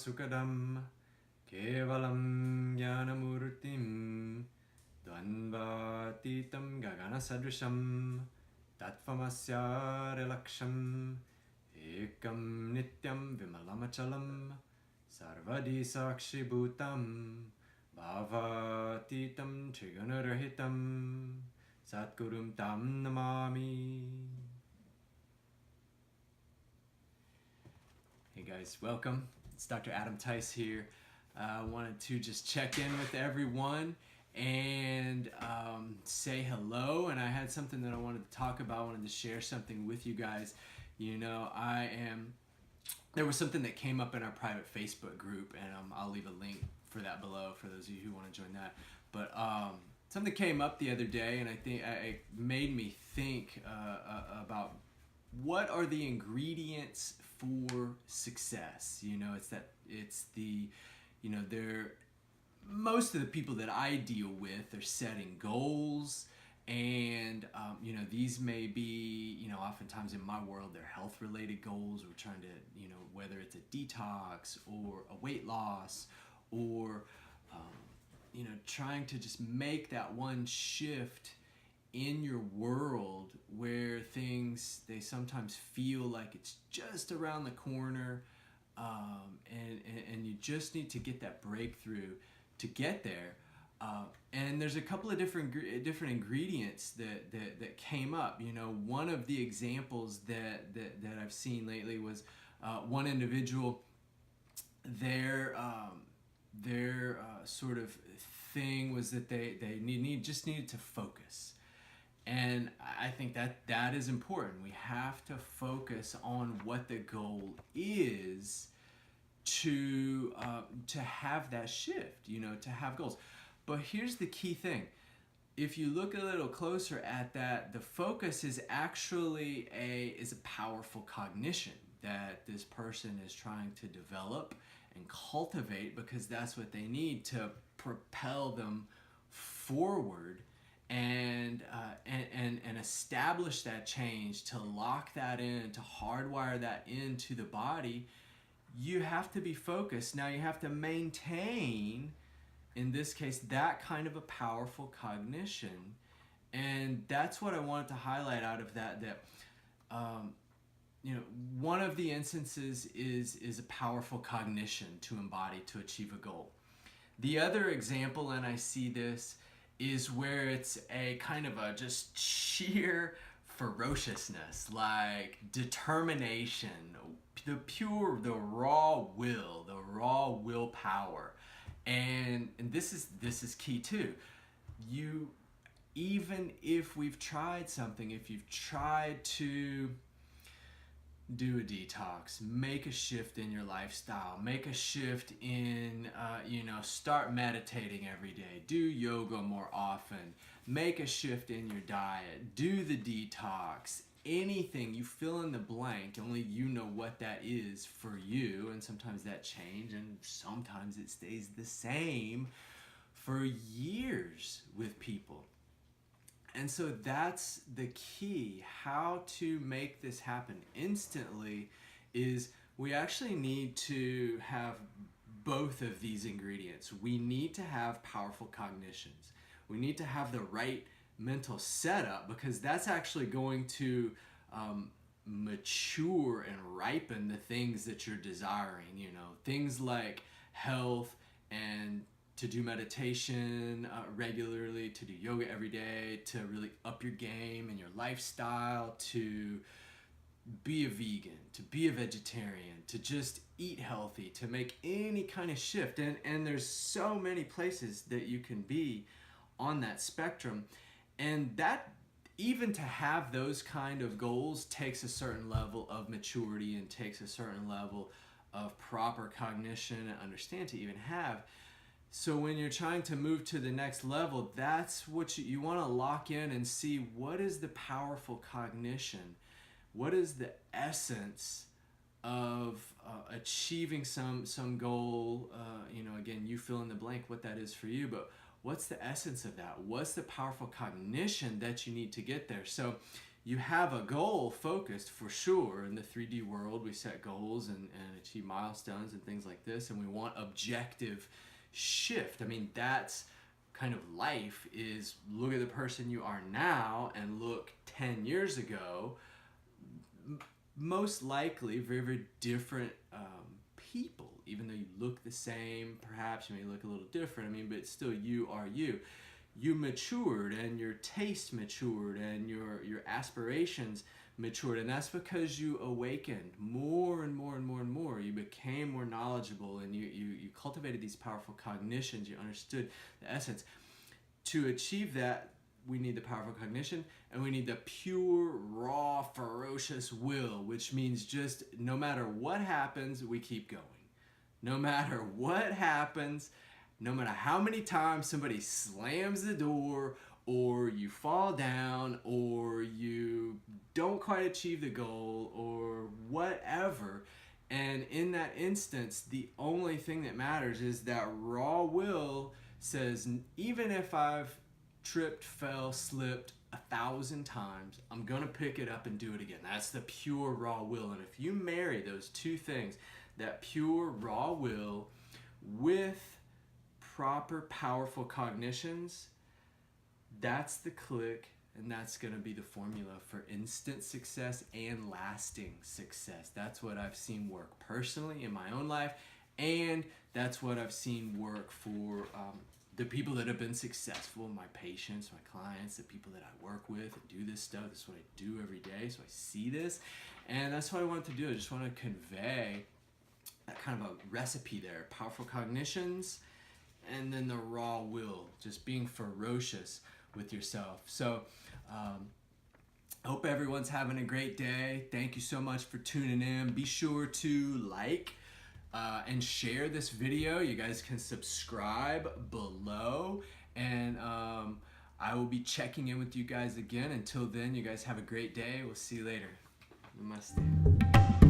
Sukadam Kevalam Jnanamurtim Dvanvatitam Gaganasadrisham Tattvamasya Relaksham Ekam Nityam Vimalamachalam Sarvadi Sakshi Bhutam Bhavatitam Trigunarahitam Satgurum Tam Namami. Hey guys, welcome. It's Dr. Adam Tice here. I wanted to just check in with everyone and say hello. And I had something that I wanted to talk about. I wanted to share something with you guys. You know, there was something that came up in our private Facebook group, and I'll leave a link for that below for those of you who want to join that. But something came up the other day, and I think it made me think about what are the ingredients for success. You know, most of the people that I deal with are setting goals, and you know, these may be, you know, oftentimes in my world they're health related goals. We're trying to, you know, whether it's a detox or a weight loss or you know, trying to just make that one shift in your world where things, they sometimes feel like it's just around the corner, and you just need to get that breakthrough to get there. And there's a couple of different ingredients that came up. You know, one of the examples that I've seen lately was one individual, their sort of thing was that they just needed to focus. And I think that is important. We have to focus on what the goal is to have that shift, you know, to have goals. But here's the key thing. If you look a little closer at that, the focus is actually a powerful cognition that this person is trying to develop and cultivate, because that's what they need to propel them forward and establish that change, to lock that in, to hardwire that into the body. You have to be focused. Now you have to maintain, in this case, that kind of a powerful cognition. And that's what I wanted to highlight out of that you know, one of the instances is a powerful cognition to embody to achieve a goal. The other example, and I see this, is where it's a kind of a just sheer ferociousness, like determination, the raw will, the raw willpower. And this is key too. You, even if we've tried something, if you've tried to do a detox, make a shift in your lifestyle, make a shift in, you know, start meditating every day, do yoga more often, make a shift in your diet, do the detox, anything, you fill in the blank, only you know what that is for you. And sometimes that changes, and sometimes it stays the same for years with people. And so that's the key. How to make this happen instantly is we actually need to have both of these ingredients. We need to have powerful cognitions. We need to have the right mental setup, because that's actually going to mature and ripen the things that you're desiring. You know, things like health, and to do meditation regularly, to do yoga every day, to really up your game and your lifestyle, to be a vegan, to be a vegetarian, to just eat healthy, to make any kind of shift. And there's so many places that you can be on that spectrum. And that, even to have those kind of goals, takes a certain level of maturity and takes a certain level of proper cognition and understand to even have. So when you're trying to move to the next level, that's what you want to lock in and see, what is the powerful cognition? What is the essence of achieving some goal? You know, again, you fill in the blank what that is for you, but what's the essence of that? What's the powerful cognition that you need to get there? So you have a goal focused for sure. In the 3D world, we set goals and achieve milestones and things like this, and we want objective shift. I mean, that's kind of life, is look at the person you are now and look 10 years ago. Most likely very, very different people, even though you look the same. Perhaps you may look a little different, I mean, but still you are you. You matured, and your taste matured, and your aspirations matured, and that's because you awakened more and more and more and more. You became more knowledgeable, and you cultivated these powerful cognitions. You understood the essence. To achieve that, we need the powerful cognition, and we need the pure, raw, ferocious will, which means just no matter what happens, we keep going. No matter what happens, no matter how many times somebody slams the door, or you fall down, or you don't quite achieve the goal, or whatever. And in that instance, the only thing that matters is that raw will says, even if I've tripped, fell, slipped 1,000 times, I'm gonna pick it up and do it again. That's the pure raw will. And if you marry those two things, that pure raw will with proper powerful cognitions, that's the click, and that's gonna be the formula for instant success and lasting success. That's what I've seen work personally in my own life, and that's what I've seen work for the people that have been successful, my patients, my clients, the people that I work with and do this stuff. This is what I do every day, so I see this. And that's what I wanted to do. I just want to convey that kind of a recipe there. Powerful cognitions, and then the raw will, just being ferocious with yourself. So I hope everyone's having a great day. Thank you so much for tuning in. Be sure to like and share this video. You guys can subscribe below, and I will be checking in with you guys again. Until then, you guys have a great day. We'll see you later. Namaste.